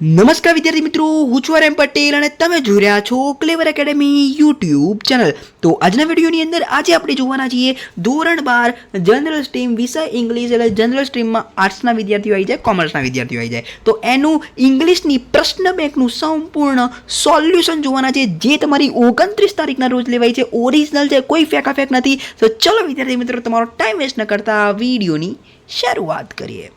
નમસ્કાર વિદ્યાર્થી મિત્રો, હું છું RM પટેલ અને તમે જોઈ રહ્યા છો ક્લેવર એકેડમી યુટ્યુબ ચેનલ. તો આજના વિડીયોની અંદર આજે આપણે જોવાના છીએ ધોરણ 12 જનરલ સ્ટ્રીમ વિષય ઇંગ્લિશ, એટલે જનરલ સ્ટ્રીમમાં આર્ટ્સના વિદ્યાર્થીઓ આવી જાય, કોમર્સના વિદ્યાર્થીઓ આવી જાય, તો એનું ઇંગ્લિશની પ્રશ્ન બેંકનું સંપૂર્ણ સોલ્યુશન જોવાના છે, જે તમારી 29 તારીખના રોજ લેવાય છે. ઓરિજિનલ છે, કોઈ ફેક નથી. તો ચલો વિદ્યાર્થી મિત્રો, તમારો ટાઈમ વેસ્ટ ન કરતા વિડીયોની શરૂઆત કરીએ.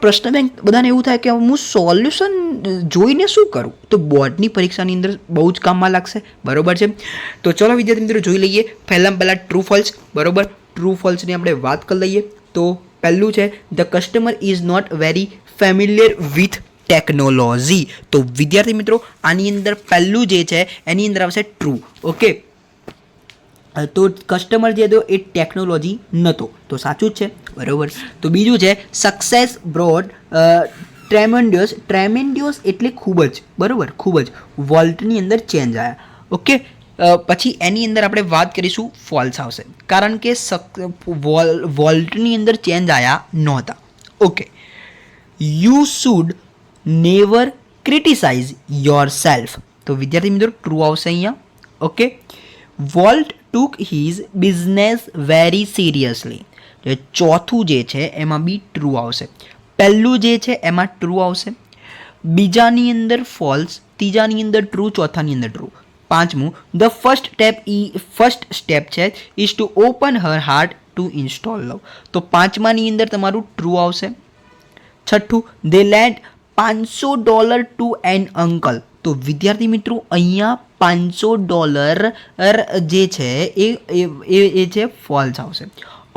પ્રશ્ન બેંક બધાને એવું થાય કે હું સોલ્યુશન જોઈને શું કરું, તો બોર્ડની પરીક્ષાની અંદર બહુ જ કામમાં લાગશે, બરોબર છે. તો ચલો વિદ્યાર્થી મિત્રો જોઈ લઈએ. પહેલાં ટ્રુ ફોલ્સ, બરોબર. ટ્રુ ફોલ્સની આપણે વાત કરી લઈએ. તો પહેલું છે, the customer is not very familiar with technology. તો વિદ્યાર્થી મિત્રો આની અંદર પહેલું જે છે એની અંદર આવશે ટ્રુ. ઓકે, તો કસ્ટમર જે હતો એ ટેકનોલોજી નહોતો, તો સાચું જ છે, બરાબર. તો બીજું છે, સક્સેસ બ્રોડ ટ્રેમેન્ડિયસ એટલે ખૂબ જ, બરાબર, ખૂબ જ વોલ્ટની અંદર ચેન્જ આવ્યા. ઓકે, પછી એની અંદર આપણે વાત કરીશું ફોલ્સ આવશે, કારણ કે વોલ્ટની અંદર ચેન્જ આવ્યા નહોતા. Okay, you should never criticise your self. તો વિદ્યાર્થી મિત્રો ટ્રુ આવશે અહીંયા. Okay, volt took his business very seriously. ચોથું જે છે એમાં બી ટ્રુ આવશે. પહેલું જે છે એમાં ટ્રુ આવશે, બીજાની અંદર ફોલ્સ, ત્રીજાની અંદર ટ્રુ, ચોથાની અંદર ટ્રુ. પાંચમું, ધ ફર્સ્ટ સ્ટેપ છે is to open her heart to install love. તો પાંચમાની અંદર તમારું ટ્રુ આવશે. છઠ્ઠું, they lend $500 to an uncle. તો વિદ્યાર્થી મિત્રો અહીંયા $500 જે છે એ છે ફોલ્સ આવશે.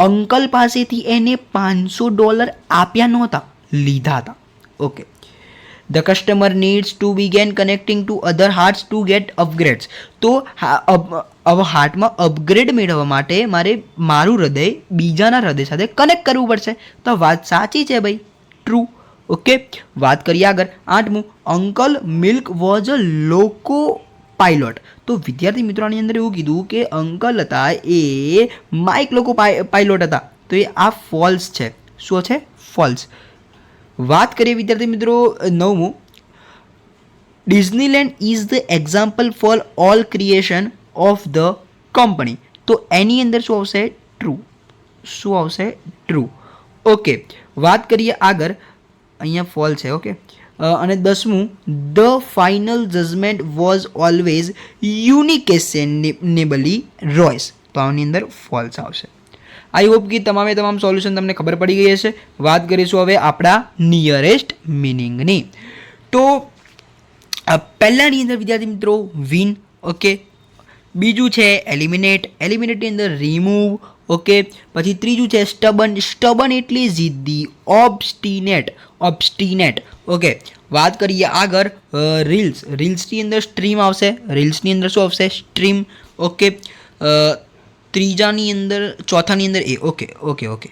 અંકલ પાસેથી એને $500 આપ્યા નહોતા, લીધા હતા. Okay, the customer needs two began connecting to other hearts two gate અપગ્રેડ્સ. તો હવે હાર્ટમાં અપગ્રેડ મેળવવા માટે મારે મારું હૃદય બીજાના હૃદય સાથે કનેક્ટ કરવું પડશે. તો વાત સાચી છે ભાઈ, ટ્રુ. ઓકે, વાત કરીએ આગળ. આઠમું, અંકલ મિલ્ક વોઝ અ લોકો પાયલોટ. તો વિદ્યાર્થી મિત્રોની અંદર એવું કીધું કે અંકલ હતા એ માઇક લોકો પાયલોટ હતા, તો એ આ ફોલ્સ છે. શું છે? ફોલ્સ. વાત કરીએ વિદ્યાર્થી મિત્રો નવમું, Disneyland is the example for all creation of the company. તો એની અંદર શું આવશે? ટ્રુ. શું આવશે? ટ્રુ. ઓકે, વાત કરીએ આગળ. અહીંયા ફોલ છે. ઓકે, અને દસમું, the final judgement was always unquestionably Royce. તો આની અંદર ફોલ્સ આવશે. આઈ હોપ કે તમામ સોલ્યુશન તમને ખબર પડી ગઈ હશે. વાત કરીશું હવે આપણા નિયરેસ્ટ મિનિંગની. તો પહેલાંની અંદર વિદ્યાર્થી મિત્રો વિન. ઓકે, બીજું છે એલિમિનેટ, એલિમિનેટની અંદર રિમૂવ. ઓકે, પછી ત્રીજું છે સ્ટબન, સ્ટબન એટલે જિદ્દી, ઓબ્સ્ટિનેટ. ઓકે, વાત કરીએ આગળ. રીલ્સ, રીલ્સની અંદર સ્ટ્રીમ આવશે, રીલ્સની અંદર શું આવશે? સ્ટ્રીમ. ઓકે, ત્રીજાની અંદર, ચોથાની અંદર એ. ઓકે ઓકે ઓકે,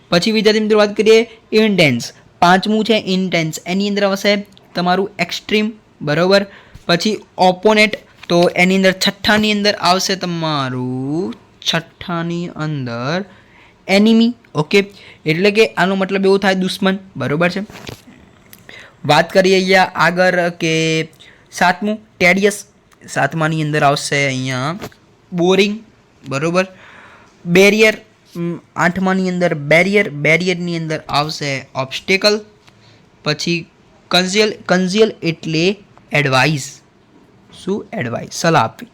પછી વિદ્યાર્થી મિત્રો વાત કરીએ ઇન્ટેન્સ. પાંચમું છે ઇન્ટેન્સ, એની અંદર આવશે તમારું એક્સ્ટ્રીમ, બરાબર. પછી ઓપોનેટ, તો એની અંદર છઠ્ઠાની અંદર આવશે તમારું, છઠ્ઠાની અંદર એનિમી. ઓકે, એટલે કે આનો મતલબ એવો થાય દુશ્મન, બરાબર છે. વાત કરીએ અહીંયા આગળ કે સાતમું ટેડિયસ, સાતમાની અંદર આવશે અહીંયા બોરિંગ, બરાબર. બેરિયર, આઠમાની અંદર બેરિયર, બેરિયરની અંદર આવશે ઓબ્સ્ટેકલ. પછી કન્ઝિયલ એટલે એડવાઇસ. શું? એડવાઇસ, સલાહ આપવી.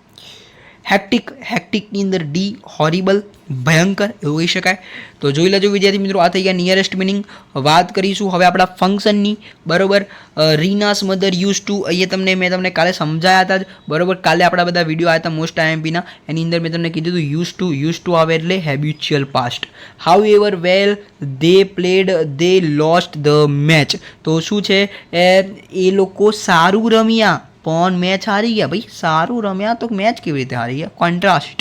હેક્ટિક, હેક્ટિકની અંદર ડી, હોરિબલ, ભયંકર એવું કહી શકાય. તો જોઈ લેજો વિદ્યાર્થી મિત્રો, આ થઈ ગયા નિયરેસ્ટ મિનિંગ. વાત કરીશું હવે આપણા ફંક્શનની, બરાબર. રીનાસ મધર યુઝ ટુ, અહીંયા મેં તમને કાલે સમજાયા હતા જ, બરાબર. કાલે આપણા બધા વિડીયો આવ્યા હતા મોસ્ટ IMPના, એની અંદર મેં તમને કીધું હતું યુઝ ટુ આવે એટલે habitual past. However well they played they lost the match. તો શું છે, એ લોકો સારું રમ્યા પણ મેચ હારી ગયા. ભાઈ સારું રમ્યા તો મેચ કેવી રીતે હારી ગયા? કોન્ટ્રાસ્ટ.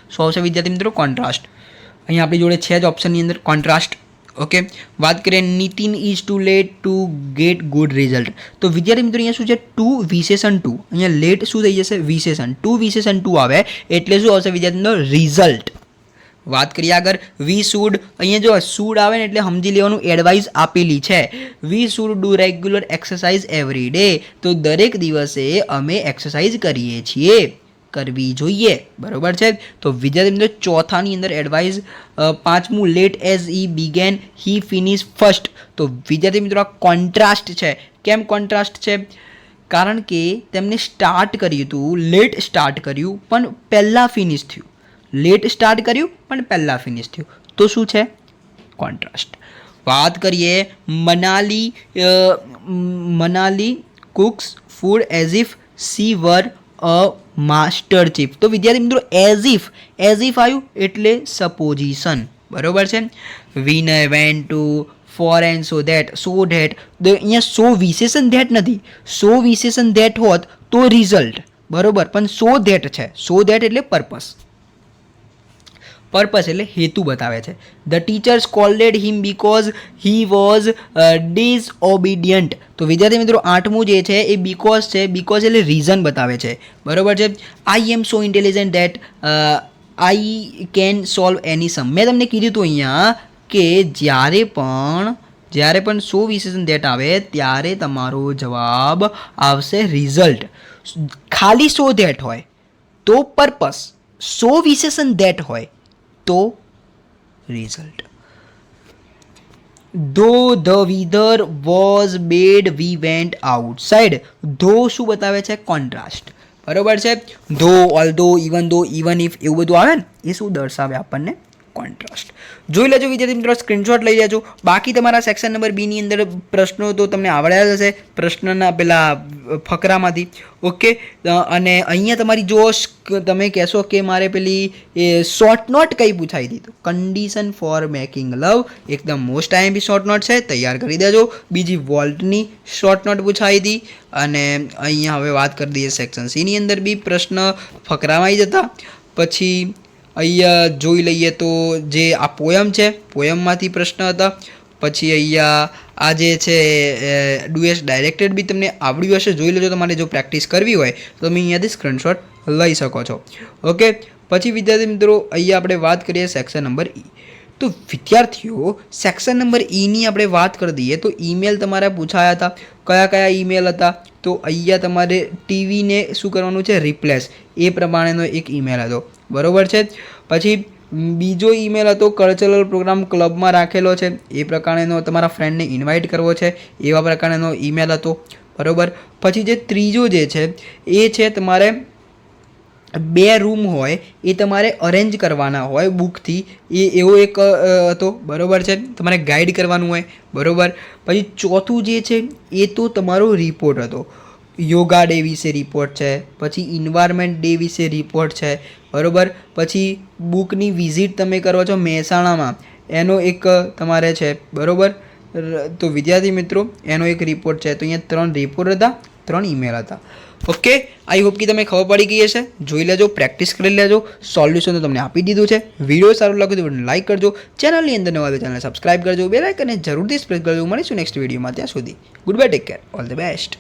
શું આવશે વિદ્યાર્થી મિત્રો? કોન્ટ્રાસ્ટ. અહીંયા આપણી જોડે છે જ ઓપ્શનની અંદર કોન્ટ્રાસ્ટ. ઓકે, વાત કરીએ Nitin is too late to get good result. તો વિદ્યાર્થી મિત્રો અહીંયા શું છે, ટુ વિશેષણ ટુ, અહીંયા લેટ શું થઈ જશે, વિશેષણ ટુ, વિશેષણ ટુ આવે એટલે શું આવશે વિદ્યાર્થી મિત્રો, રિઝલ્ટ. વાત કરીએ આગળ, વી શુડ, અહીંયા જો શુડ આવે ને એટલે સમજી લેવાનું એડવાઇસ આપેલી છે. We should do regular exercise every day, તો દરેક દિવસે અમે એક્સરસાઇઝ કરીએ છીએ, કરવી જોઈએ, બરોબર છે. તો વિદ્યાર્થી મિત્રો ચોથાની અંદર એડવાઇસ, પાંચમું late as he began he finish first. તો વિદ્યાર્થી મિત્રો આ કોન્ટ્રાસ્ટ છે. કેમ કોન્ટ્રાસ્ટ છે? કારણ કે તેમને સ્ટાર્ટ કર્યું હતું, લેટ સ્ટાર્ટ કર્યું પણ પહેલાં ફિનિશ થયું, લેટ સ્ટાર્ટ કર્યું પણ પહેલાં ફિનિશ થયું, તો શું છે, કોન્ટ્રાસ્ટ. વાત કરીએ Manali cooks food as if she were a master chief. તો વિદ્યાર્થી મિત્રો એઝ ઇફ આવ્યું એટલે સપોઝિશન, બરોબર છે. Winner went to foreign so that, અહીંયા સો વિશેષણ ધેટ નથી, સો વિશેષણ ધેટ હોત તો રિઝલ્ટ, બરોબર, પણ સો ધેટ છે, સો ધેટ એટલે પર્પસ એટલે હેતુ બતાવે છે. The teachers scolded him because he was disobedient. તો વિદ્યાર્થી મિત્રો આઠમું જે છે એ બીકોઝ છે, બીકોઝ એટલે રીઝન બતાવે છે, બરોબર છે. I am so intelligent that I can solve any sum. મેં તમને કીધું હતું અહીંયા કે જ્યારે પણ સો વિશેષણ ધેટ આવે ત્યારે તમારો જવાબ આવશે રિઝલ્ટ. ખાલી સો ધેટ હોય તો પર્પસ, સો વિશેષણ ધેટ હોય તો result. Though the weather was bad we went outside. Though શું બતાવે છે, કોન્ટ્રાસ્ટ, બરોબર છે. ધો, ઓલ્ધો, ઇવન ઇફ એવું બધું આવે ને એ શું દર્શાવે આપણને, કોન્ટ્રાસ્ટ. જોઈ લેજો વિદ્યાર્થી મિત્રો, સ્ક્રીનશોટ લઈ લેજો. બાકી તમારા સેક્શન નંબર બીની અંદર પ્રશ્નો તો તમને આવડ્યા જ હશે પ્રશ્નના પેલા ફકરામાંથી, ઓકે. અને અહીંયા તમારી જો તમે કહેશો કે મારે પેલી શોર્ટ નોટ કઈ પૂછાઈ હતી, તો કન્ડિશન ફોર મેકિંગ લવ એકદમ મોસ્ટ આઈએમપી શોર્ટ નોટ છે, તૈયાર કરી દેજો. બીજી વોલ્ટની શોર્ટ નોટ પૂછાઈ હતી. અને અહીંયા હવે વાત કરી દઈએ સેક્શન સીની અંદર બી પ્રશ્ન ફકરામાં આવી જતા. પછી અહીંયા જોઈ લઈએ તો જે આ પોયમ છે, પોયમમાંથી પ્રશ્ન હતા. પછી અહીંયા આ જે છે ડુએસ ડાયરેક્ટેડ બી તમને આવડ્યું હશે, જોઈ લેજો. તમારે જો પ્રેક્ટિસ કરવી હોય તો તમે અહીંયાથી સ્ક્રીનશોટ લઈ શકો છો, ઓકે. પછી વિદ્યાર્થી મિત્રો અહીંયા આપણે વાત કરીએ સેક્શન નંબર ઈ. તો વિદ્યાર્થીઓ સેક્શન નંબર ઈની આપણે વાત કરી દઈએ તો ઈમેલ તમારા પૂછાયા હતા. કયા ઈમેલ હતા? તો અહીંયા તમારે ટીવીને શું કરવાનું છે, રિપ્લેસ, એ પ્રમાણેનો એક ઈમેલ હતો, બરોબર છે. પછી બીજો ઈમેલ હતો કલ્ચરલ પ્રોગ્રામ ક્લબમાં રાખેલો છે એ પ્રકારેનો, તમારા ફ્રેન્ડને ઇન્વાઇટ કરવો છે એવા પ્રકારનો ઈમેલ હતો, બરોબર. પછી જે ત્રીજો જે છે એ છે તમારે 2 રૂમ હોય એ તમારે અરેન્જ કરવાના હોય બુકથી, એ એવો એક હતો, બરોબર છે. તમારે ગાઈડ કરવાનું હોય, બરોબર. પછી ચોથું જે છે એ તો તમારો રિપોર્ટ હતો, યોગા ડે વિશે રિપોર્ટ છે, પછી ઇન્વાયરમેન્ટ ડે વિશે રિપોર્ટ છે, બરોબર. પછી બુકની વિઝિટ તમે કરો છો મહેસાણામાં એનો એક તમારે છે, બરોબર. તો વિદ્યાર્થી મિત્રો એનો એક રિપોર્ટ છે. તો અહીંયા 3 રિપોર્ટ હતા, 3 ઈમેલ હતા, ઓકે. આઈ હોપ કે તમે ખબર પડી ગઈ હશે. જોઈ લેજો, પ્રેક્ટિસ કરી લેજો. સોલ્યુશન તો તમને આપી દીધું છે. વિડીયો સારો લાગ્યો તો વિડીયોને લાઈક કરજો. ચેનલની અંદર નવા તો ચેનલ સબસ્ક્રાઈબ કરજો. બેલ આઇકનને જરૂરથી પ્રેસ કરજો. મળીશું નેક્સ્ટ વિડીયોમાં. ત્યાં સુધી good bye, take care, all the best.